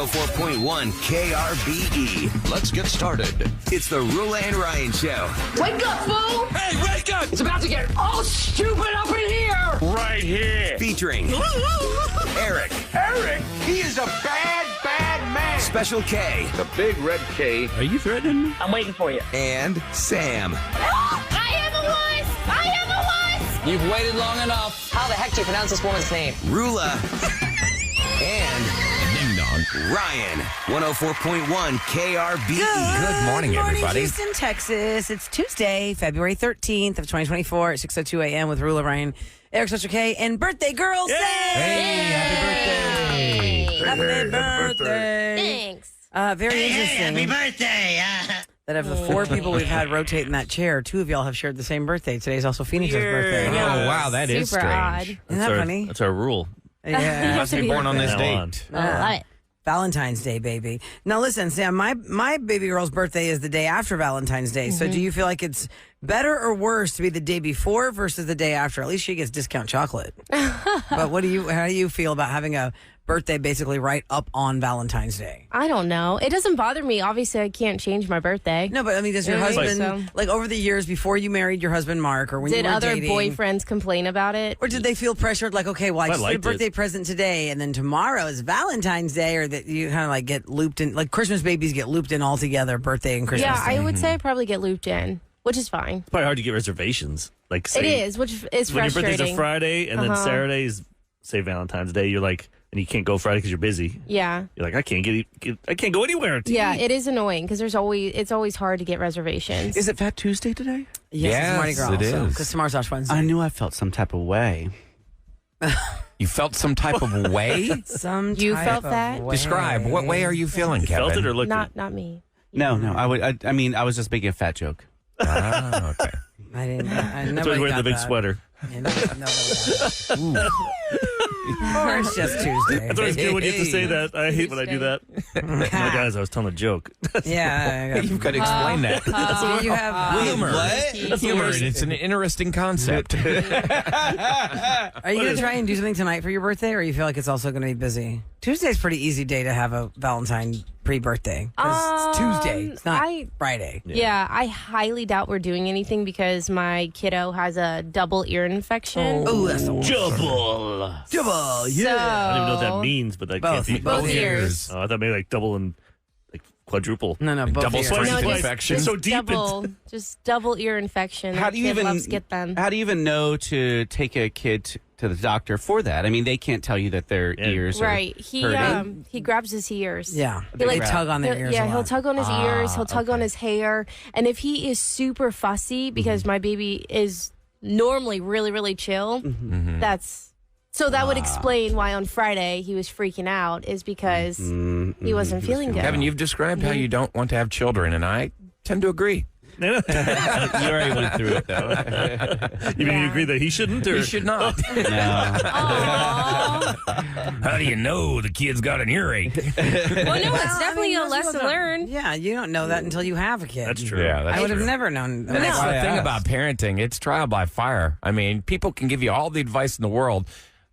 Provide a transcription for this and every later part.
104.1 KRBE. Let's get started. It's the Roula and Ryan Show. Wake up, fool! Hey, wake up! It's about to get all stupid up in here! Right here. Featuring Eric. Eric, he is a bad, bad man. Special K. The big red K. Are you threatening me? I'm waiting for you. And Sam. I am a wuss! I am a wuss! You've waited long enough. How the heck do you pronounce this woman's name? Roula. And Ding dong. Ryan. 104.1 KRBE. Good morning, everybody. Houston, Texas. It's Tuesday, February 13th of 2024 at 6:02 a.m. with Roula, Ryan, Eric, Special K, and birthday girl Sam. Hey, happy birthday. Happy birthday. Thanks. Very interesting. Happy birthday. That of the four people we've had rotate in that chair, two of y'all have shared the same birthday. Today's also Phoenix's birthday. Oh, wow, that is Super odd. strange. Isn't that funny? That's our rule. Yeah. You must be born on this date. I love it. Valentine's Day, baby. Now, listen, Sam, my baby girl's birthday is the day after Valentine's Day. So do you feel like it's better or worse to be the day before versus the day after? At least she gets discount chocolate. But how do you feel about having a birthday basically right up on Valentine's Day? I don't know. It doesn't bother me. Obviously, I can't change my birthday. No, but I mean, does your I think husband, so. like over the years before you married your husband, Mark, or when Did you were other dating, boyfriends complain about it? or did they feel pressured, like, okay, well, I just did a liked it. birthday present today, and then tomorrow is Valentine's Day, or that you kind of like get looped in, like Christmas babies get looped in all together, birthday and Christmas Yeah, I Day. would say I probably get looped in, which is fine. It's probably hard to get reservations. Like, say, It is, which is when your frustrating. birthday's a Friday and then Saturday's, say, Valentine's Day, you're like, and you can't go Friday because you're busy. Yeah. You're like, I can't I can't go anywhere. Yeah, it is annoying because it's always hard to get reservations. Is it Fat Tuesday today? Yes, it's Mardi Gras. it is. Because tomorrow's Ash Wednesday. I knew I felt some type of way. You felt some type of way? You felt that? Describe. What way are you feeling, You Kevin? felt it or looked it? Not me. No, I mean, I was just making a fat joke. Ah, okay. I didn't. That's why Nobody he's wearing got the big that. sweater. Yeah, nobody got that. Or it's just Tuesday. That's always good when you have to say that. I hate when I do that. No, guys, I was telling a joke. Yeah. You've got to explain that. So you have Humor. That's the Humor. worst. It's an interesting concept. Are you going to try and do something tonight for your birthday, or you feel like it's also going to be busy? Tuesday's a pretty easy day to have a Valentine pre-birthday. 'Cause it's Tuesday. It's not Friday. Yeah, I highly doubt we're doing anything because my kiddo has a double ear infection. Oh, that's the worst. Double. Double, So, I don't even know what that means, but that Both. can't be. Both ears. Oh, I thought maybe like double and like quadruple. No, both Double ears. strength No, just- infection. So deep. just double ear infection. How do you Kid even loves get them. How do you even know to take a kid to the doctor for that? I mean, they can't tell you that their ears Right. are hurting. He grabs his ears. Yeah. He They like tug on their ears a he'll lot. tug on his ears. He'll tug on his hair. And if he is super fussy, because my baby is normally really, really chill, that would explain why on Friday he was freaking out, is because he wasn't feeling good. Kevin, you've described how you don't want to have children, and I tend to agree. You already went through it, though. You mean you agree that he shouldn't? Or? You should not. No. How do you know the kid's got an earache? Well, no, it's definitely a most people lesson don't- learned. Yeah, you don't know that until you have a kid. That's true. Yeah, that's I would have true. never known. And that's the thing about parenting. It's trial by fire. I mean, people can give you all the advice in the world,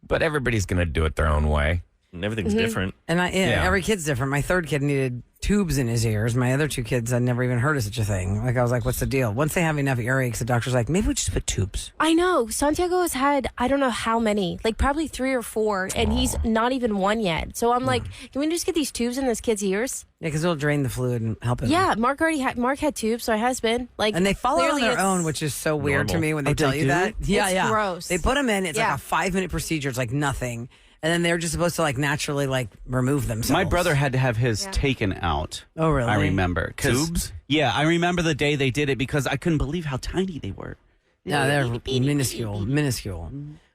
but everybody's going to do it their own way. And everything's different. And Yeah. every kid's different. My third kid needed tubes in his ears. My other two kids, I'd never even heard of such a thing. Like, I was like, what's the deal? Once they have enough earaches, the doctor's like, maybe we just put tubes. I know. Santiago has had, I don't know how many, like probably 3 or 4, and he's not even one yet. So I'm like, can we just get these tubes in this kid's ears? Yeah, because it'll drain the fluid and help him. Yeah, Mark had tubes, so my husband. Like, And they follow on clearly their it's- own, which is so weird to normal. me when they Oh, tell they you do? that. Yeah, It's yeah. gross. They put them in. It's Yeah. like a 5-minute procedure. It's like nothing. And then they're just supposed to like naturally like remove themselves. My brother had to have his taken out. Oh, really? I remember. 'Cause- Tubes? Yeah, I remember the day they did it because I couldn't believe how tiny they were. Yeah, they're minuscule.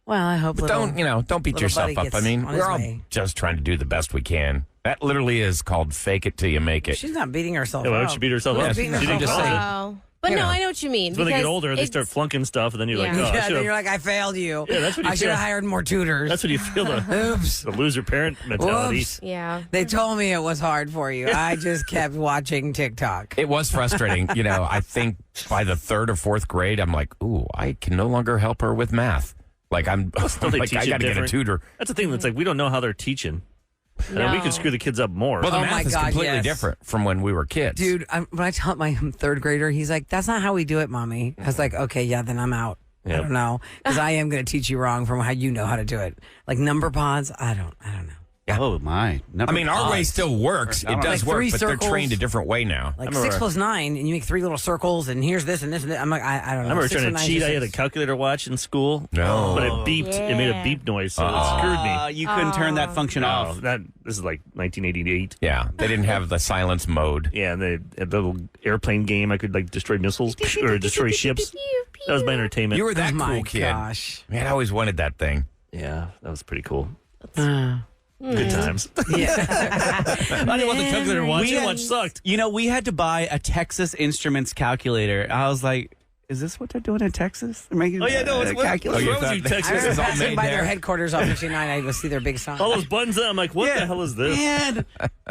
Well, I hope. But don't beat little yourself buddy up. gets I mean, on his we're all way. just trying to do the best we can. That literally is called fake it till you make it. She's not beating herself Yeah, why up. don't you beat herself Who's up? beating She didn't herself just up? say- Oh. But You no, know. I know what you mean. When they get because older, they it's- start flunking stuff, and then you're like, Yeah. oh, I Yeah, should then you're have. like, I failed you. Yeah, that's what you I should have feel. hired more tutors. That's what you feel the Oops. loser parent mentality. Whoops. Yeah. They told me it was hard for you. I just kept watching TikTok. It was frustrating. I think by the 3rd or 4th grade, I'm like, ooh, I can no longer help her with math. Like, I'm Still, they like, teach I it got to get a different. tutor. That's the thing. That's like we don't know how they're teaching. And then we could screw the kids up more. Well, the Oh math my is God, completely yes. different from when we were kids. Dude, when I taught my third grader, he's like, "That's not how we do it, Mommy." I was like, "Okay, yeah, then I'm out." I Yep. don't know, because I am going to teach you wrong from how you know how to do it. Like number pods, I don't know. Oh, my. I mean, our way still works. It does Like work, three but they're circles. trained a different way now. Like remember- 6 plus 9, and you make 3 little circles, and here's this and this and this. I'm like, I don't know. I remember 6 trying plus to 9 cheat. is I had a 6. calculator watch in school. No. But it beeped. It made a beep noise, so it screwed me. You couldn't turn that function No, off. this is like 1988. Yeah, they didn't have the silence mode. Yeah, and the little airplane game, I could like destroy missiles or destroy ships. That was my entertainment. You were that Oh cool my kid. gosh. Man, I always wanted that thing. Yeah, that was pretty cool. Uh, Good times. yeah. I didn't want the calculator watch. We It had- watch sucked. You know, we had to buy a Texas Instruments calculator. I was like, is this what they're doing in Texas? They're making Oh, yeah, no, it's a what- calculator. you what's wrong thought with you, that- Texas? I This remember is all passing made by there. their headquarters off 59. I would see their big sign. All those buttons there, I'm like, what the hell is this? Man,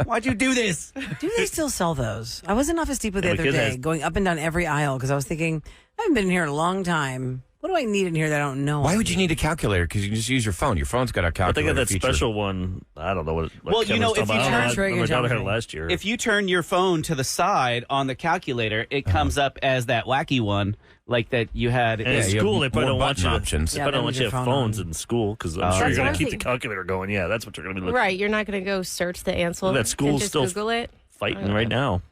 why'd you do this? Do they still sell those? I was in Office Depot the Yeah, other my kid day, has- going up and down every aisle because I was thinking, I haven't been in here in a long time. What do I need in here that I don't know? Why would you need a calculator? Because you can just use your phone. Your phone's got a But they calculator got that feature. special one. I don't know what. Well, you know, if you turn- my daughter had it last year. If you turn your phone to the side on the calculator, it comes up as that wacky one, like that you had. and in you have school, they probably more don't want you. button options. They Yeah, probably don't then want with you to your have phone phones on. in school because I'm Oh. sure That's you're what going I to keep was the thinking. calculator going. Yeah, that's what you're going to be looking. Right, you're not going to go search the answer. That school's and just still Google it. fighting right now.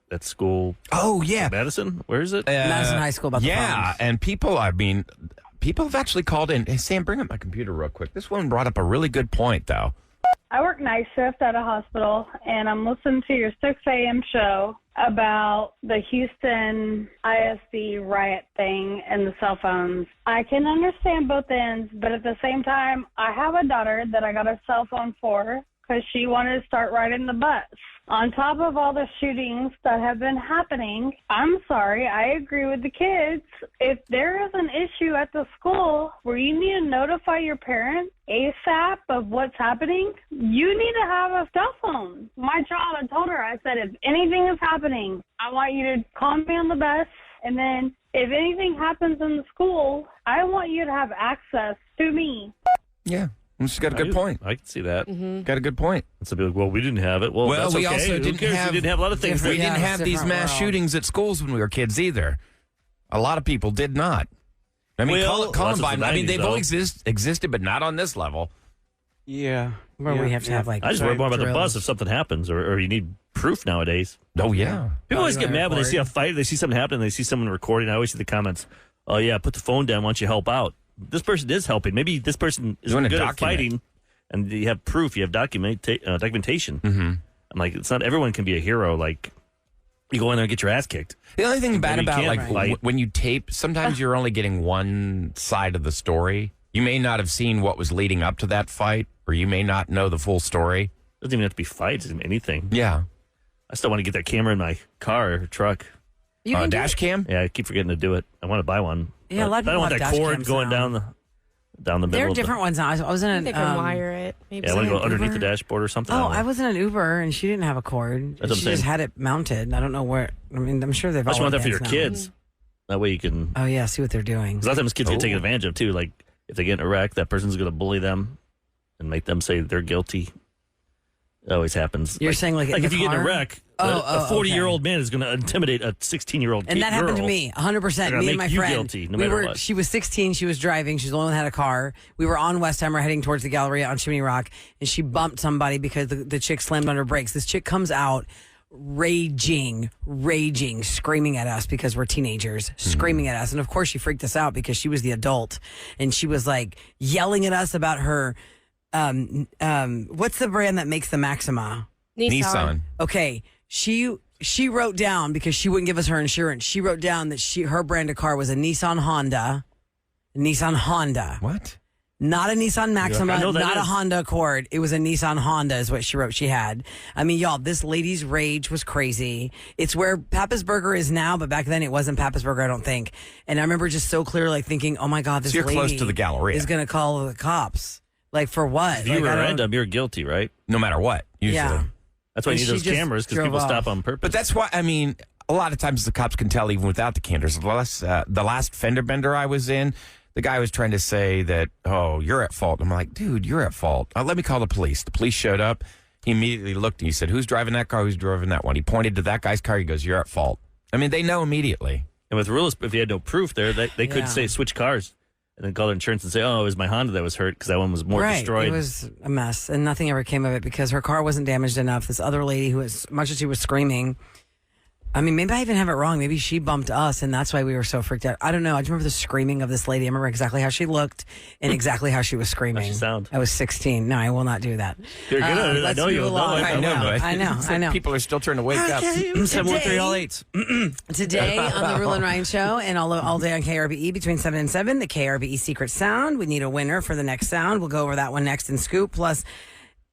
That school, Oh, yeah. Madison. Where is it? Madison High School about the Yeah, phones. and people have actually called in. Hey, Sam, bring up my computer real quick. This one brought up a really good point, though. I work night shift at a hospital, and I'm listening to your 6 a.m. show about the Houston ISD riot thing and the cell phones. I can understand both ends, but at the same time, I have a daughter that I got a cell phone for because she wanted to start riding the bus. On top of all the shootings that have been happening, I'm sorry, I agree with the kids. If there is an issue at the school where you need to notify your parents ASAP of what's happening, you need to have a cell phone. My child, I told her, I said, if anything is happening, I want you to call me on the bus, and then if anything happens in the school, I want you to have access to me. Yeah, she's got a good point. I can see that. Got a good point. It's a bit like, well, we didn't have it. Well, Well, that's we okay. also Who didn't cares? have- We didn't have a lot of things. Different- We didn't Yeah, have it's these different mass world. shootings at schools when we were kids either. A lot of people did not. I mean, Well, Columbine, that's the I mean, 90s, they've though. always existed, but not on this level. Yeah. Where we have to have like. I just worry more about the drills. bus if something happens, or you need proof nowadays. Oh, yeah. People always you get wanna mad when they record? see a fight, they see something happen, they see someone recording. I always see the comments, "Oh yeah, put the phone down. Why don't you help out?" This person is helping. Maybe this person is You wanna good at document. fighting, and you have proof. You have documentation. Mm-hmm. I'm like, it's not everyone can be a hero. Like, you go in there and get your ass kicked. The only thing bad Maybe you about can't like fight. when you tape, sometimes you're only getting one side of the story. You may not have seen what was leading up to that fight, or you may not know the full story. It doesn't even have to be fights. It can be anything. Yeah. I still want to get that camera in my car or truck. You can do Dash it. cam? Yeah, I keep forgetting to do it. I want to buy one. Yeah, a lot of But I people don't want have that dash cord cams going now. down the middle. There are of the- different ones now. I was in an. They can wire it. Maybe Yeah, I want to go an underneath Uber? the dashboard or something. Oh, don't know. I was in an Uber and she didn't have a cord. That's what I'm She just saying. had it mounted. I don't know where. I mean, I'm sure they've. I just all want that for your advanced now. kids. That way you can. Oh yeah, see what they're doing. Because a lot of times kids get taken Oh. advantage of too. Like if they get in a wreck, that person's going to bully them and make them say they're guilty. It always happens. You're saying like in if the you get in a car? wreck, Oh, a 40-year-old man is going to intimidate a 16-year-old And that happened to me, 100%. They're gonna Me make and my you friend. guilty, no we matter were. what. She was 16. She was driving. She's the only one that had a car. We were on Westheimer heading towards the Galleria on Chimney Rock, and she bumped somebody because the chick slammed on her brakes. This chick comes out raging, screaming at us because we're teenagers, screaming at us. And of course, she freaked us out because she was the adult, and she was like yelling at us about her. What's the brand that makes the Maxima? Nissan. Okay, she wrote down because she wouldn't give us her insurance. She wrote down that her brand of car was a Nissan Honda, What? not a Nissan Maxima, I know that not a is. Honda Accord. It was a Nissan Honda, is what she wrote. She had. I mean, y'all, this lady's rage was crazy. It's where Papa's Burger is now, but back then it wasn't Papa's Burger, I don't think. And I remember just so clearly, like thinking, "Oh my God, this So you're lady close to the Galleria. is going to call the cops." Like for what? If you Like, I rear don't- end them, you're guilty, right? No matter what, usually. Yeah. That's why And you need she those just cameras because drove people stop off. on purpose. But that's why, I mean, a lot of times the cops can tell even without the cameras. The last fender bender I was in, the guy was trying to say that, oh, you're at fault. I'm like, dude, you're at fault. Let me call the police. The police showed up. He immediately looked and he said, who's driving that car? Who's driving that one? He pointed to that guy's car. He goes, you're at fault. I mean, they know immediately. And with Roula, if he had no proof there, they could say switch cars and then call their insurance and say, oh, it was my Honda that was hurt because that one was more destroyed. It was a mess, and nothing ever came of it because her car wasn't damaged enough. This other lady who, as much as she was screaming, I mean, maybe I even have it wrong. Maybe she bumped us, and that's why we were so freaked out. I don't know. I just remember the screaming of this lady. I remember exactly how she looked and exactly how she was screaming. How'd she sound? I was 16. No, I will not do that. You're good at it. I know you. I know. People are still trying to wake up. 713 all eights. Today on the Roula and Ryan Show and all day on KRBE between 7 and 7, the KRBE Secret Sound. We need a winner for the next sound. We'll go over that one next in Scoop. Plus,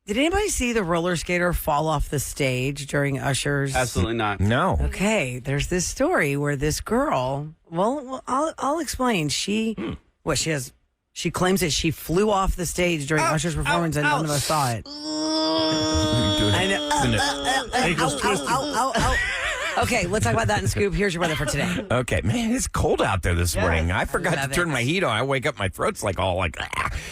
did anybody see the roller skater fall off the stage during Usher's? Absolutely not. No. Okay, there's this story where this girl, well I'll explain. She claims that she flew off the stage during Usher's performance and none of us saw it. I know. Ankles twisted. Okay, let's talk about that in Scoop. Here's your weather for today. Okay, man, it's cold out there this morning. I forgot to love turn it. my heat on. I wake up, my throat's like all like,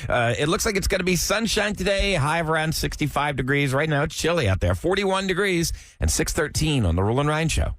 it looks like it's going to be sunshine today, high of around 65 degrees. Right now, it's chilly out there, 41 degrees and 6:13 on the Roula and Ryan Show.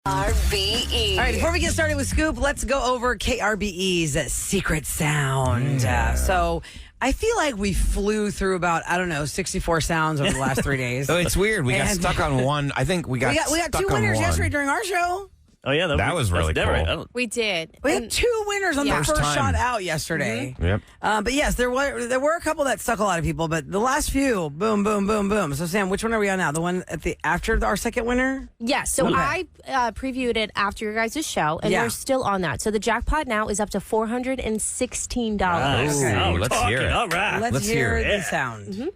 RBE. All right, before we get started with Scoop, let's go over KRBE's Secret Sound. So I feel like we flew through about, 64 sounds over the last 3 days. Oh, it's weird. We got stuck on one. I think we got we got stuck two on winners one. yesterday during our show. Oh, yeah. That was really that's cool. Right. We did. We had two winners on the First first time. shot out yesterday. Yep. But yes, there were a couple that stuck a lot of people, but the last few, boom, boom, boom, boom. So Sam, which one are we on now? The one after our second winner? Yeah, so Okay. I previewed it after your guys' show, and we're still on that. So the jackpot now is up to $416. Nice. Okay. Now we're Let's talking. hear it. All right. Let's hear hear the it. sound.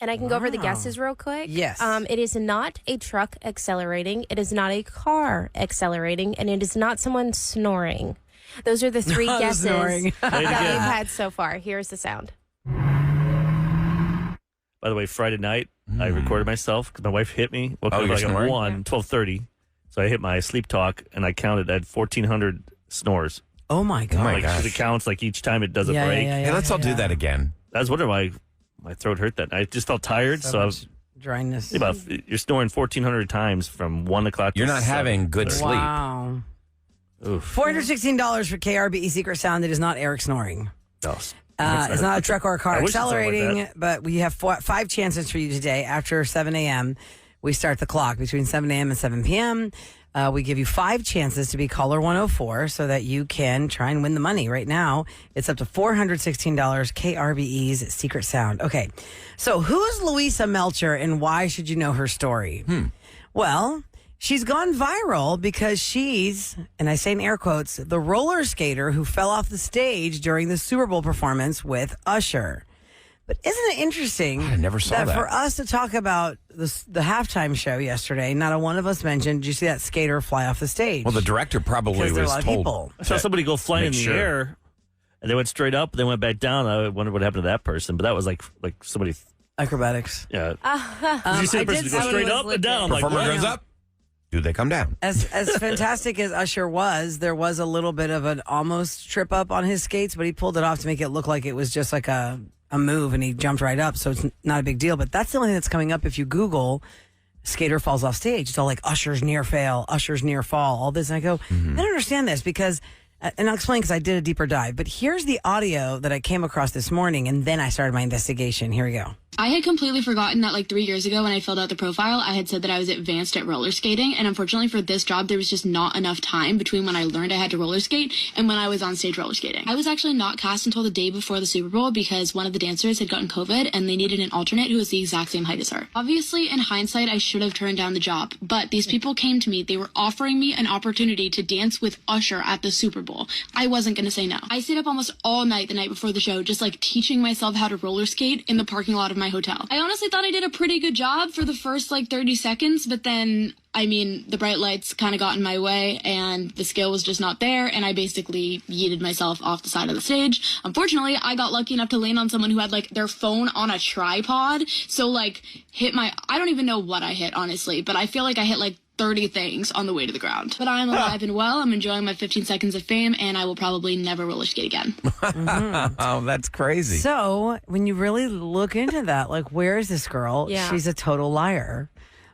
And I can go over the guesses real quick. Yes. It is not a truck accelerating. It is not a car accelerating. And it is not someone snoring. Those are the three guesses Snoring. that we've had so far. Here's the sound. By the way, Friday night, I recorded myself because my wife hit me. Woke up you're like at snoring? 12:30. So I hit my sleep talk, and I counted at 1,400 snores. Oh my God. my Like, gosh. it counts like each time it does a break. Hey, let's all do that again. I was wondering why my throat hurt that night. I just felt tired, so I was dryness. you're snoring 1,400 times from 1 o'clock. You're to not having good 7:30. sleep. Wow. Oof. $416 for KRBE Secret Sound. It is not Eric snoring. No, It's not a truck or a car I wish it sounded like accelerating, that. but we have five chances for you today. After 7 a.m., we start the clock between 7 a.m. and 7 p.m. We give you 5 chances to be caller 104 so that you can try and win the money. Right now, it's up to $416, KRBE's Secret Sound. Okay, so who is Louisa Melcher and why should you know her story? Well, she's gone viral because she's, and I say in air quotes, the roller skater who fell off the stage during the Super Bowl performance with Usher. But isn't it interesting I never saw that. for us to talk about the halftime show yesterday, not a one of us mentioned, did you see that skater fly off the stage? Well, the director probably Because there are a was lot of told. people. I saw somebody go flying in Make the sure. air, and they went straight up, and they went back down. I wonder what happened to that person, but that was like somebody. Acrobatics. Yeah. Did you see the person go straight up and down? I'm like, Performer what? goes up. Do they come down? As fantastic as Usher was, there was a little bit of an almost trip up on his skates, but he pulled it off to make it look like it was just like a move, and he jumped right up, so it's not a big deal. But that's the only thing that's coming up if you Google skater falls off stage. It's all like Usher's near fail, Usher's near fall, all this. And I go, I don't understand this because, and I'll explain because I did a deeper dive, but here's the audio that I came across this morning, and then I started my investigation. Here we go. I had completely forgotten that 3 years ago when I filled out the profile, I had said that I was advanced at roller skating. And unfortunately for this job, there was just not enough time between when I learned I had to roller skate and when I was on stage roller skating. I was actually not cast until the day before the Super Bowl because one of the dancers had gotten COVID and they needed an alternate who was the exact same height as her. Obviously, in hindsight, I should have turned down the job, but these people came to me. They were offering me an opportunity to dance with Usher at the Super Bowl. I wasn't going to say no. I stayed up almost all night the night before the show, just teaching myself how to roller skate in the parking lot of my hotel. I honestly thought I did a pretty good job for the first 30 seconds, but then, the bright lights kind of got in my way and the skill was just not there, and I basically yeeted myself off the side of the stage. Unfortunately, I got lucky enough to land on someone who had their phone on a tripod, so hit I don't even know what I hit, honestly, but I feel like I hit 30 things on the way to the ground. But I'm alive and well. I'm enjoying my 15 seconds of fame, and I will probably never roller skate again. Oh, that's crazy. So when you really look into that, like, where is this girl? Yeah. She's a total liar.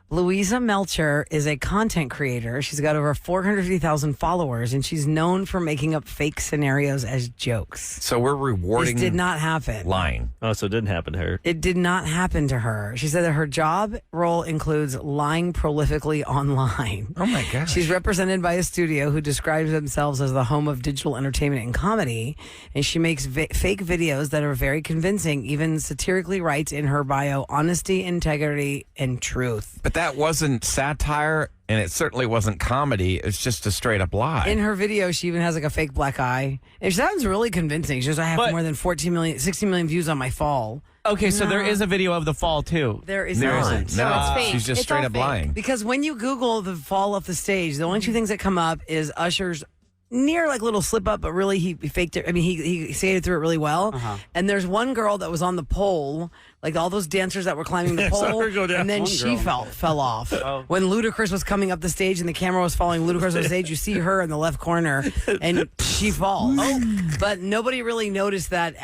Louisa Melcher is a content creator. She's got over 450,000 followers, and she's known for making up fake scenarios as jokes. So we're rewarding This did not happen. lying. Oh, so it didn't happen to her. It did not happen to her. She said that her job role includes lying prolifically online. Oh, my gosh. She's represented by a studio who describes themselves as the home of digital entertainment and comedy, and she makes fake videos that are very convincing, even satirically writes in her bio, honesty, integrity, and truth. But that wasn't satire, and it certainly wasn't comedy. It's just a straight up lie. In her video, she even has like a fake black eye. It sounds really convincing. She goes, I have But- more than 16 million views on my fall. Okay, so there is a video of the fall, too. There is There not. isn't. No, it's fake. she's just It's straight all up fake. lying. Because when you Google the fall off the stage, the only two things that come up is Usher's near like little slip up, but really he faked it. I mean, he skated through it really well. And there's one girl that was on the pole, like all those dancers that were climbing the I saw pole, her go down. and then One she girl. fell off. When Ludacris was coming up the stage and the camera was following Ludacris on the stage, you see her in the left corner, and she falls. But nobody really noticed that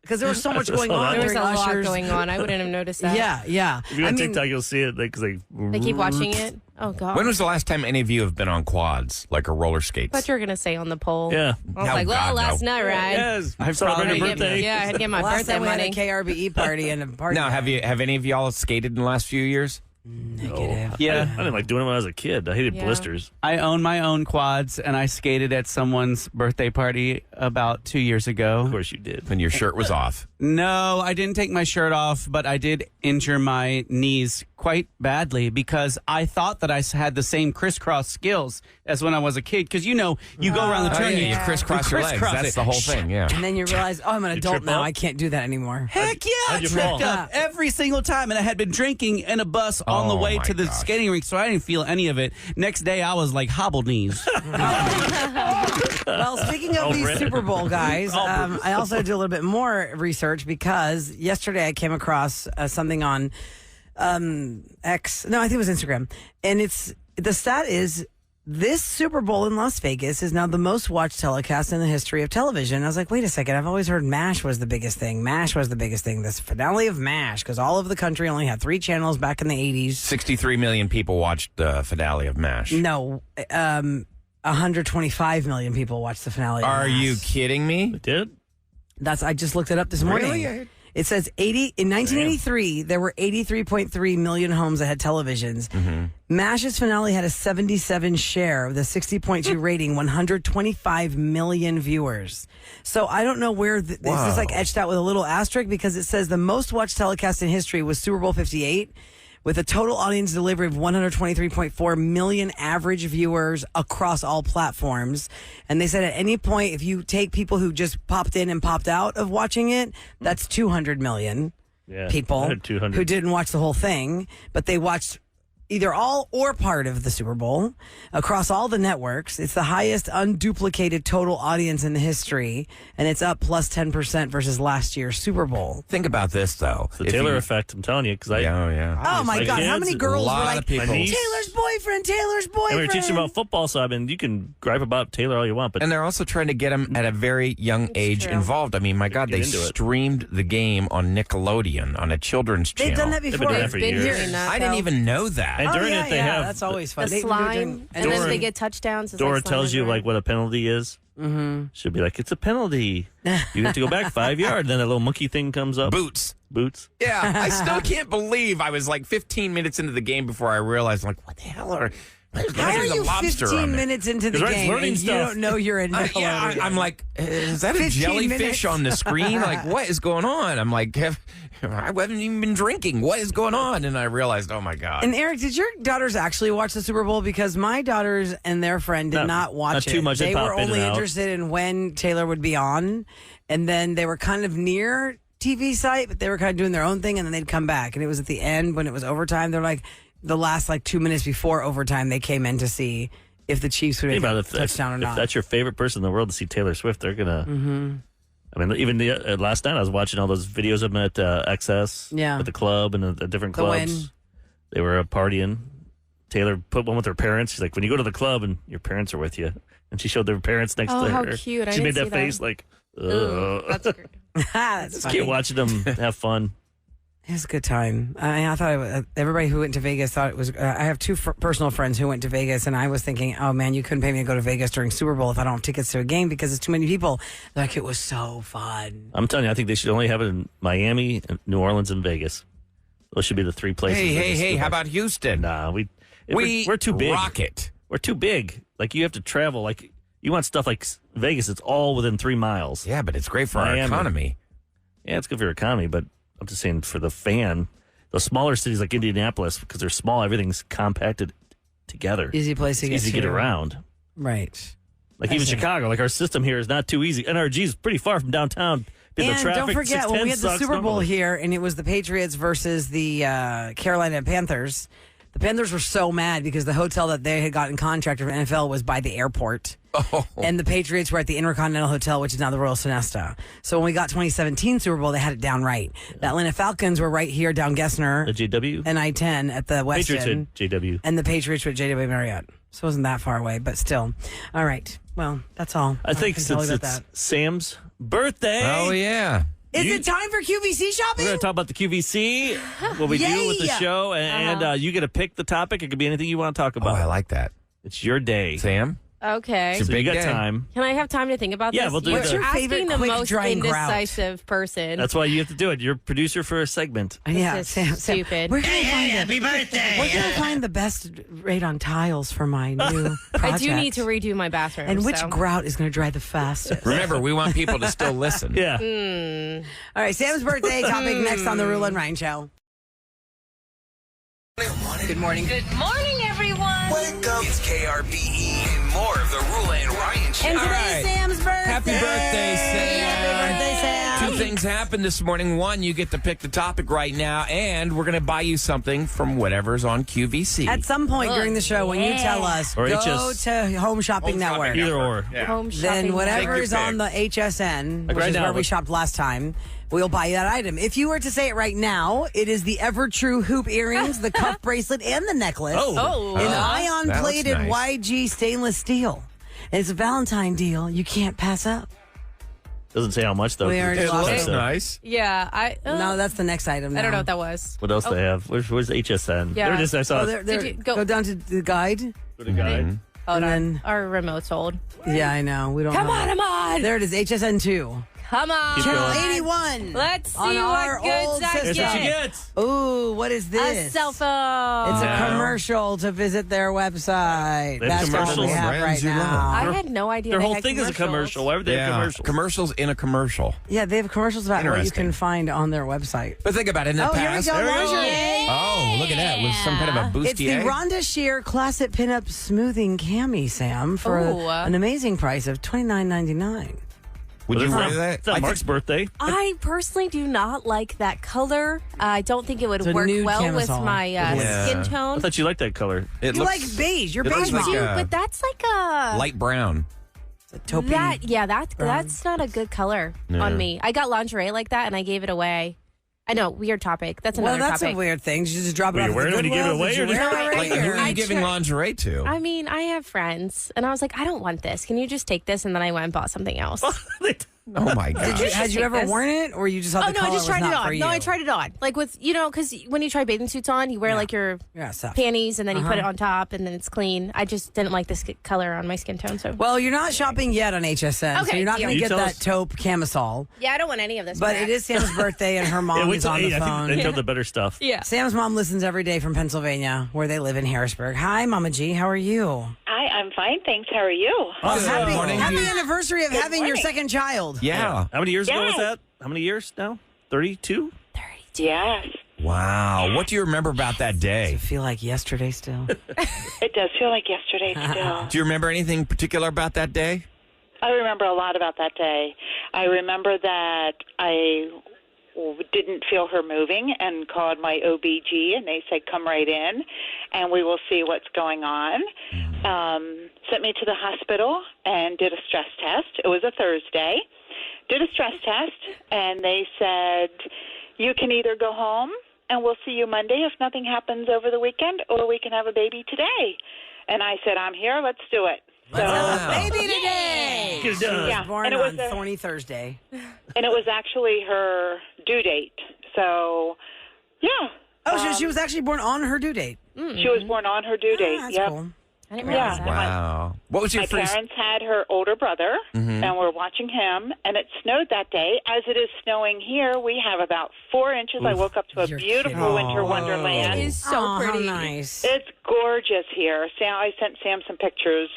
because there was so much going on There was during a lot Usher's. going on. I wouldn't have noticed that. Yeah. If you go on TikTok, you'll see it because They keep watching it. Oh, God. When was the last time any of you have been on quads, like a roller skates? But you're going to say on the pole. Yeah. I was No, like, well, God, last no. night, right? Yes. I've Celebrating probably- her birthday. Yeah, I had to get my Last birthday time we had money. a KRBE party and a party. Now, have any of y'all skated in the last few years? Negative. Yeah. I didn't like doing it when I was a kid. I hated Yeah. blisters. I own my own quads, and I skated at someone's birthday party about 2 years ago. Of course you did. When your shirt was off. No, I didn't take my shirt off, but I did injure my knees quite badly because I thought that I had the same crisscross skills as when I was a kid. Because, you go around the Oh, turn, yeah, you crisscross your legs. crisscross That's it. the whole thing, yeah. And then you realize, oh, I'm an adult trip now. up? I can't do that anymore. Heck yeah, I How'd you fall? tripped up every single time, and I had been drinking in a bus on the Oh, way my to the gosh. skating rink, so I didn't feel any of it. Next day, I was like hobbled knees. Well, speaking of these red. Super Bowl guys, I also did a little bit more research because yesterday I came across something on X. No, I think it was Instagram. And the stat is this Super Bowl in Las Vegas is now the most watched telecast in the history of television. I was like, wait a second. I've always heard MASH was the biggest thing. MASH was the biggest thing. This finale of MASH, because all of the country only had 3 channels back in the 80s. 63 million people watched the finale of MASH. No, 125 million people watched the finale. of Are MASH. you kidding me? It did? I just looked it up this morning. Really? It says in 1983 there were 83.3 million homes that had televisions. MASH's finale had a 77 share with a 60.2 rating, 125 million viewers. So I don't know where this is like etched out with a little asterisk because it says the most watched telecast in history was Super Bowl 58. With a total audience delivery of 123.4 million average viewers across all platforms. And they said at any point, if you take people who just popped in and popped out of watching it, that's 200 million Yeah. people I had 200. who didn't watch the whole thing, but they watched either all or part of the Super Bowl across all the networks. It's the highest unduplicated total audience in the history, and it's up plus 10% versus last year's Super Bowl. Think about this, though. The If Taylor you- effect, I'm telling you, because I Oh my my God, how kids, many a girls were lot like, of people. My niece- Taylor's boyfriend, Taylor's and boyfriend. we were teaching about football, so I mean, you can gripe about Taylor all you want, but And they're also trying to get them at a very young age true. involved. I mean, my God, Get they into it. streamed the game on Nickelodeon on a children's channel. They've done that They've been before. doing that for Been years. doing that, I didn't though. even know that. And during yeah, it, they yeah, have that's always fun. The They do slime, and then Dora- they get touchdowns. It's Dora like slime tells you and like what a penalty is. Mm-hmm. She'll be like, "It's a penalty. You have to go back 5 yards." Then a little monkey thing comes up. Boots. Boots. Yeah, I still can't believe I was like 15 minutes into the game before I realized, like, what the hell are... How are there's a you lobster 15 on it. minay into the 'Cause Ryan's game learning and you stuff. don't know you're in Nickelodeon? Yeah, I'm like, is that a 15 jellyfish minutes? on the screen? Like, what is going on? I'm like, I haven't even been drinking. What is going on? And I realized, oh my God. And Eric, did your daughters actually watch the Super Bowl? Because my daughters and their friend did not watch not it. too much. They They pop were in and only out. interested in when Taylor would be on, and then they were kind of near TV site, but they were kind of doing their own thing, and then they'd come back. And it was at the end when it was overtime. They're like the last 2 minutes before overtime, they came in to see if the Chiefs would Think make about a it, touchdown or if not. that's your favorite person in the world to see Taylor Swift, they're gonna. I mean, even last night I was watching all those videos of them at XS, Yeah. at the club and the different The clubs. Wynn. They were partying. Taylor put one with her parents. She's like, when you go to the club and your parents are with you, and she showed their parents next to her. How cute! She made that face like, ugh. That's great. That's Just funny. keep watching them have fun. It was a good time. I thought everybody who went to Vegas thought it was. I have two personal friends who went to Vegas, and I was thinking, oh man, you couldn't pay me to go to Vegas during Super Bowl if I don't have tickets to a game because it's too many people. Like, it was so fun. I'm telling you, I think they should only have it in Miami, New Orleans, and Vegas. Those should be the three places. Hey, how about Houston? Nah, we're too big. Rock it. We're too big. Like, you have to travel. Like, you want stuff like Vegas, it's all within 3 miles. Yeah, but it's great for Miami. our economy. Yeah, it's good for your economy, but I'm just saying for the fan, the smaller cities like Indianapolis, because they're small, everything's compacted together. Easy place to get easy to get around. Right. Like even Chicago, like our system here is not too easy. NRG is pretty far from downtown. And the traffic, don't forget, when we had the sucks Super Bowl normally. here, and it was the Patriots versus the Carolina Panthers, the Panthers were so mad because the hotel that they had gotten contracted for NFL was by the airport. Oh. And the Patriots were at the Intercontinental Hotel, which is now the Royal Sonesta. So when we got 2017 Super Bowl, they had it down right. The Atlanta Falcons were right here down Gessner. The JW? And I-10 at the West Patriots End. at JW. And the Patriots were at JW Marriott. So it wasn't that far away, but still. All right. Well, that's all. I think can tell you since about it's Sam's birthday. Oh, yeah. Is it time for QVC shopping? We're going to talk about the QVC, what we do with the Yay! show, and you get to pick the topic. It could be anything you want to talk Oh, about. I like that. It's your day. Sam? Okay. It's a So you big got day. time. Can I have time to think about Yeah, this? we'll do You're What's your asking favorite the quick most drying grout? indecisive person. That's why you have to do it. You're producer for a segment. Yeah, is Sam, stupid. We're gonna find the best rate on tiles for my new project. I do need to redo my bathroom. And which so. grout is going to dry the fastest? Remember, we want people to still listen. Yeah. All right, Sam's birthday topic next on the Roula and Ryan Show. Good morning. Good morning, everyone. Wake up. It's KRBE and more of the Roula and Ryan Show. And All today's right. Sam's birthday. Happy birthday, Sam. Happy birthday, Sam. Two things happened this morning. One, you get to pick the topic right now, and we're going to buy you something from whatever's on QVC. At some point during the show, when you tell us, Or go HS. to Home Shopping Network. Either or. Home shopping. Then whatever Take your is on the pick. HSN, Like which right is now, where we look. shopped last time, we'll buy you that item. If you were to say it right now, it is the Ever True hoop earrings, the cuff bracelet, and the necklace. Oh. In that ion-plated looks nice. YG stainless steel. And it's a Valentine deal you can't pass up. Doesn't say how much, though. We already It lost looks it. nice. Yeah, No, that's the next item now. I don't know what that was. What else they have? Where's HSN? Yeah. There it is. I saw Oh, it. there, Did you go go- down to the guide. Go to guide. Hold And on. then- Our remote's old. Yeah, I know. We don't Come have on, it. come on. There it is, HSN 2. Come on. Keep Channel going. 81. Let's see On our what goods old I system. That's what you get. get. Ooh, what is A this? cell phone. It's a No. commercial to visit their website. They have That's all we commercials. have Brands right you love. now. I had no idea Their they whole had thing is a commercial. Why would they have Yeah, commercials? commercials in a commercial. Yeah, they have commercials about what you Interesting. can find on their website. But think about it. In the Oh, here we past, go, lingerie. Oh, look at that. With some kind of a It's the bustier. Rhonda Shear Classic Pinup Smoothing Cami, Sam, for Ooh. an amazing price of $29.99. Would you It's wear not- that? It's not I think- Mark's birthday. I personally do not like that color. I don't think it would It's a work nude well with camisole. my Yeah. skin I tone. thought you liked that color. It You looks like beige. You're it looks beige like mom. a- But that's like a light brown. It's a taupey. that's not a good color on me. I got lingerie like that and I gave it away. I know, weird topic. That's Well, another that's topic. a weird thing. You just drop it Were off you at wearing the it when you gave it Goodwill? away, Did you or did wear you- it right Like, who here? are you giving lingerie to? I mean, I have friends, and I was like, I don't want this. Can you just take this? And then I went and bought something else. Oh, my God. Had you take ever this. worn it, or you just thought Oh the no, color I just was tried it not for on. you? No, I tried it on. Like with because when you try bathing suits on, you wear like your Yeah, stuff. panties and then you put Uh-huh. it on top and then it's clean. I just didn't like this color on my skin tone. So Well, you're not shopping yet on HSN, so Okay, you're not deal. going to You get tell that us- taupe camisole. yeah, I don't want any of this. But crap. it is Sam's birthday, and her mom Yeah, wait is till on 8. the I think phone. they tell the better stuff. Yeah. Sam's mom listens every day from Pennsylvania, where they live in Harrisburg. Hi, Mama G. How are you? Hi, I'm fine, thanks. How are you? Happy, morning. happy anniversary of having your morning. second child. Yeah. How many years ago was Yes. that? How many years now? 32? Yes, Wow. What do you remember about that day? I feel like yesterday still. it does feel like yesterday still. Do you remember anything particular about that day? I remember a lot about that day. I remember that I didn't feel her moving and called my OBG, and they said, come right in, and we will see what's going on. Sent me to the hospital and did a stress test. It was a Thursday. Did a stress test, and they said, you can either go home and we'll see you Monday if nothing happens over the weekend, or we can have a baby today. And I said, I'm here. Let's do it. Let's have a baby today. Get it done. Yeah. Born And it was on Thorny Thursday. And it was actually her due date. So, yeah. Oh, she was actually born on her due date. She was born on her due date. That's Yep. cool. I didn't realize that. Wow. What was your My first? parents had her older brother, and we're watching him, and it snowed that day. As it is snowing here, we have about 4 inches. I woke up to a You're beautiful kidding. winter wonderland. It is so Aw, how pretty. nice. It's gorgeous here. I sent Sam some pictures.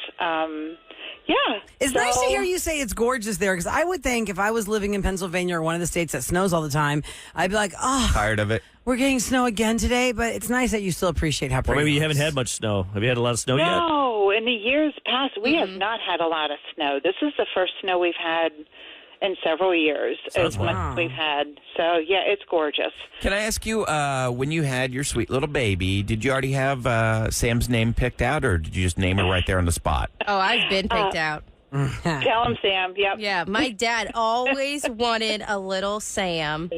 Yeah. It's So- nice to hear you say it's gorgeous there, because I would think if I was living in Pennsylvania or one of the states that snows all the time, I'd be like, oh, Tired of it? we're getting snow again today. But it's nice that you still appreciate how Or pretty maybe you it haven't looks. had much snow. Have you had a lot of snow yet? No, in the years past, we have not had a lot of snow. This is the first snow we've had in several years, as much as we've had. So, yeah, it's gorgeous. Can I ask you, when you had your sweet little baby, did you already have Sam's name picked out, or did you just name her right there on the spot? Oh, I've been picked out. Tell him, Sam. Yep. Yeah, my dad always wanted a little Sam.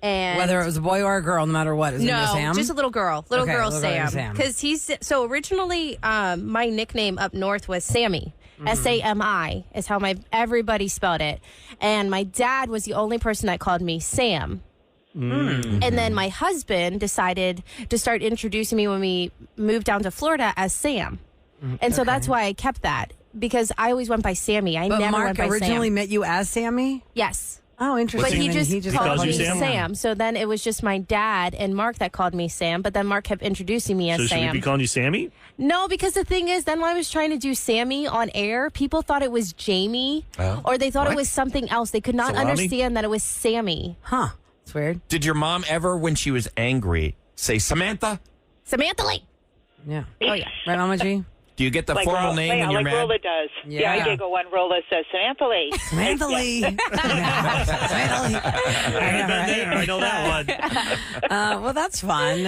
And Whether it was a boy or a girl, no matter what. Is it no, Sam? just a little girl. Little Okay, girl little girl Sam. Sam. Because he's so originally my nickname up north was Sammy. Sami is how everybody spelled it. And my dad was the only person that called me Sam. And then my husband decided to start introducing me when we moved down to Florida as Sam. And so that's why I kept that, because I always went by Sammy. I But never Mark went by originally Sam. met you as Sammy? Yes. Oh, interesting. But he And just, then called calls you me Sam? Sam. So then it was just my dad and Mark that called me Sam. But then Mark kept introducing me as So should Sam. we be calling you Sammy? No, because the thing is, then when I was trying to do Sammy on air, people thought it was Jamie, or they thought it was something else. They could not Salami? understand that it was Sammy. Huh. It's weird. Did your mom ever, when she was angry, say Samantha? Samantha Lee. Yeah. Oh, yeah. Right, Mama G? Do you get the formal name yeah, when you're like mad? Roula does. Yeah. Yeah. I giggle when Roula says Samantha Lee. Samantha Lee. Samantha Lee. I know that one. Well, that's fun.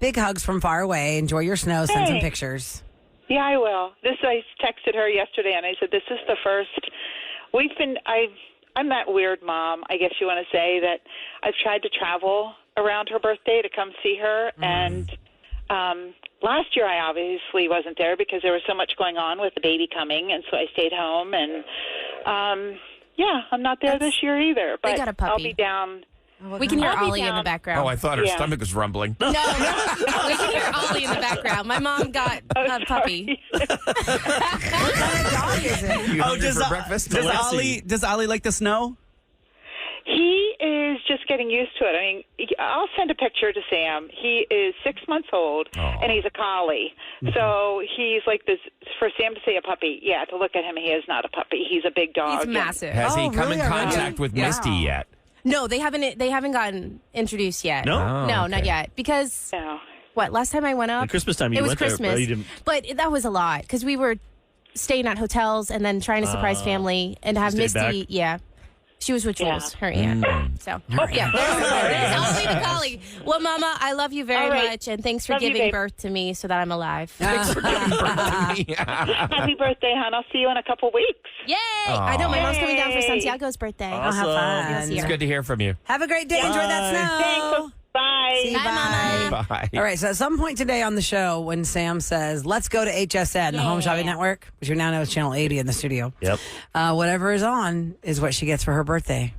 Big hugs from far away. Enjoy your snow. Send some Thanks. pictures. Yeah, I will. I texted her yesterday, and I said, this is the first. I'm that weird mom, I guess you want to say, that I've tried to travel around her birthday to come see her. And last year I obviously wasn't there because there was so much going on with the baby coming, and so I stayed home. And, I'm not there this year either. But They got a puppy. I'll be down. We can hear I'll be Ollie in the down. background. Oh, I thought her Yeah. stomach was rumbling. No, we can hear Ollie in the background. My mom got a puppy. What kind of dog is it? You hungry does for breakfast? Does Ollie like the snow? He is just getting used to it. I mean, I'll send a picture to Sam. He is 6 months old, and he's a collie. So he's like this. For Sam to say a puppy, to look at him, he is not a puppy. He's a big dog. He's massive. Has he Oh, come really? in contact with Misty yet? No, they haven't gotten introduced yet. No? Oh, No, okay. not yet. Because No. last time I went up, At Christmas time, you it was went there, Christmas, but you didn't- but that was a lot because we were staying at hotels and then trying to surprise family and have stayed Misty. back? Yeah, she was with Jules, her aunt. So yeah, there's Ollie the collie. Well, Mama, I love you very All right. much, and thanks for Love you, giving babe. birth to me so that I'm alive. Happy birthday, hon. I'll see you in a couple weeks. Yay! I know my mom's coming down for Yay. Santiago's birthday. Awesome. Have fun. Yes, It's good to hear from you. Have a great day. Enjoy that snow. Thanks. Bye. See you, Bye, Mama. Bye. All right, so at some point today on the show, when Sam says, let's go to HSN, the Home Shopping Network, which we now know is Channel 80 in the studio, Yep. whatever is on is what she gets for her birthday.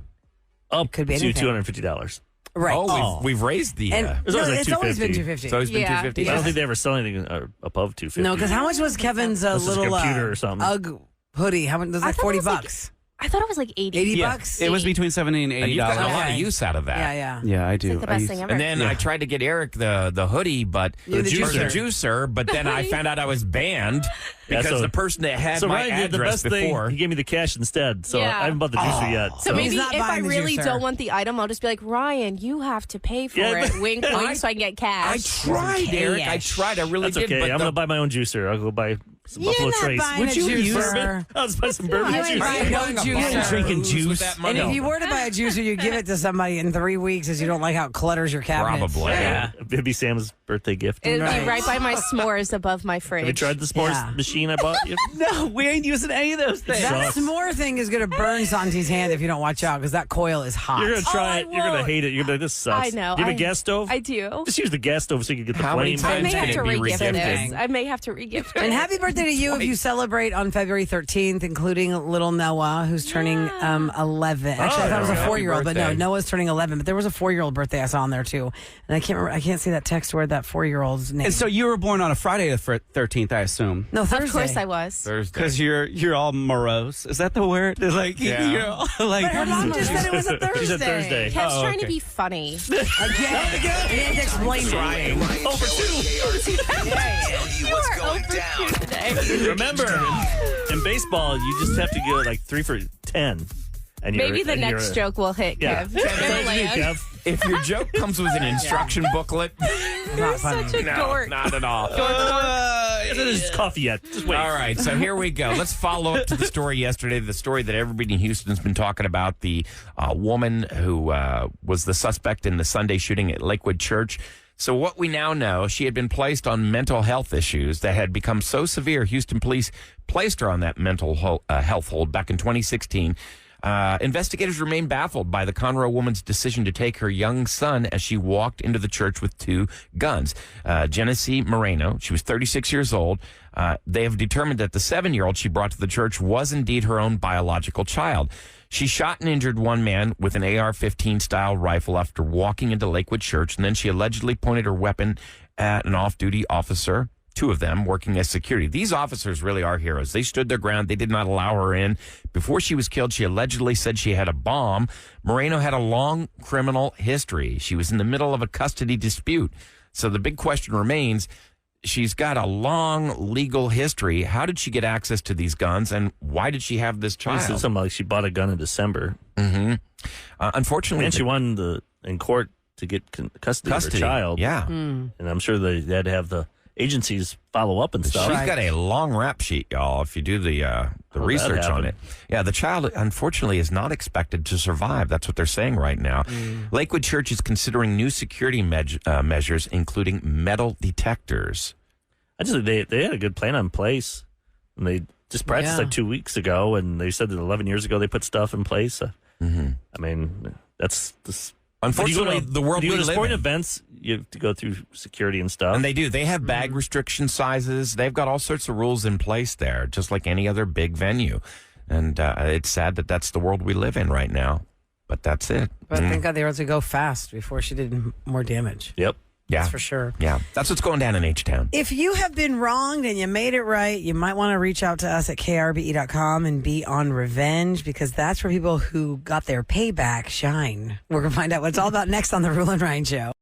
Up Could be to anything. $250. Right. Oh, we've raised the. And It's always like it's always been $250. $250. it's always been Yeah. $250. I Yeah. don't think they ever sell anything above $250. No, because how much was Kevin's This is a little computer or something. UGG hoodie? How much? It was I like thought it 40 was like- bucks. I thought it was like 80. 80 Yeah, bucks? it was between $70 and And $80. you've gotten a lot of Okay. use out of that. Yeah, yeah. Yeah, I do. It's like the best thing ever. And then I tried to get Eric the hoodie, but The juicer, but then I found out I was banned Yeah, because so- the person that had So my Ryan did the address best before. thing. He gave me the cash instead. So Yeah. I haven't bought the juicer yet. So He's maybe not if I buying the really juicer. don't want the item, I'll just be like, Ryan, you have to pay for Yeah, it. but- Wink, wink, so I can get I cash. tried, Eric. I cash. tried. I really That's did. okay. But I'm going to buy my own juicer. I'll go buy Some You're Buffalo not Trace. buying Would a you use juicer. bourbon? I'll just buy some bourbon You ain't juice. buying no juicer. Drinking juice. with that money. And if you were to buy a juicer, you give it to somebody in 3 weeks as you don't like how it clutters your cabinets. Probably. Yeah. It'd be Sam's birthday gift. It'd Right. be right by my s'mores above my fridge. Have you tried the s'mores Yeah. machine I bought you? No, we ain't using any of those things. That Sucks. s'more thing is going to burn Santi's hand if you don't watch out because that coil is hot. You're going to try I it. You're going to won't. hate it. You're going to, this sucks. I know. Do you have a gas stove? I do. Just use the gas stove so you can get the How many flame. I times may can have it to be re-gift regifted? this. I may have to re-gift it. And happy birthday to you if you celebrate on February 13th, including little Noah, who's turning 11. Actually, I thought it was a happy 4-year-old, but no, birthday. Noah's turning 11. But there was a 4-year-old birthday I saw on there too, and I can't remember. I can't see that text word that 4-year-old's name. And so you were born on a Friday the 13th, I assume. no, Thursday. Of course I was. Thursday. Because you're all morose. Is that the word? It's like Yeah. you're all like. But her mom just said it was a Thursday. She said Thursday. Kev's Oh, trying to okay. be funny. Again. You had to explain it. Ryan Over Show at KRBE. Tell you what's going down. Remember, in baseball, you just have to go like 3 for 10. And you're- Maybe the and next you're- joke will hit, Yeah. Kev. That's what you do, Kev. If your joke comes with an instruction booklet, Not funny. Such a dork. not at all. This is coffee yet. Just wait. All right, so here we go. Let's follow up to the story yesterday, the story that everybody in Houston's been talking about, the woman who was the suspect in the Sunday shooting at Lakewood Church. So what we now know, she had been placed on mental health issues that had become so severe, Houston police placed her on that mental health hold back in 2016. Investigators remain baffled by the Conroe woman's decision to take her young son as she walked into the church with 2 guns. Genesee Moreno, she was 36 years old. They have determined that the 7-year-old she brought to the church was indeed her own biological child. She shot and injured one man with an AR-15 style rifle after walking into Lakewood Church, and then she allegedly pointed her weapon at an off-duty officer. 2 of them working as security. These officers really are heroes. They stood their ground. They did not allow her in. Before she was killed, she allegedly said she had a bomb. Moreno had a long criminal history. She was in the middle of a custody dispute. So the big question remains, she's got a long legal history. How did she get access to these guns, and why did she have this This child? is something like she bought a gun in December. Unfortunately, And she won in court to get custody of her child. Yeah. And I'm sure they had to have the agencies follow up and stuff. She's got a long rap sheet, y'all, if you do the research on happened? it. Yeah, the child, unfortunately, is not expected to survive. That's what they're saying right now. Lakewood Church is considering new security measures, including metal detectors. I just they had a good plan in place. And they just practiced Yeah. like 2 weeks ago, and they said that 11 years ago they put stuff in place. I mean, that's this. Unfortunately, the world when you we go to live sporting in. events, you have to go through security and stuff. And they do. They have bag restriction sizes. They've got all sorts of rules in place there, just like any other big venue. And it's sad that that's the world we live in right now. But that's it. But thank God they were able to go fast before she did more damage. Yep. Yeah. That's for sure. Yeah. That's what's going down in H-Town. If you have been wronged and you made it right, you might want to reach out to us at krbe.com and be on revenge, because that's where people who got their payback shine. We're going to find out what it's all about next on the Roula and Ryan Show.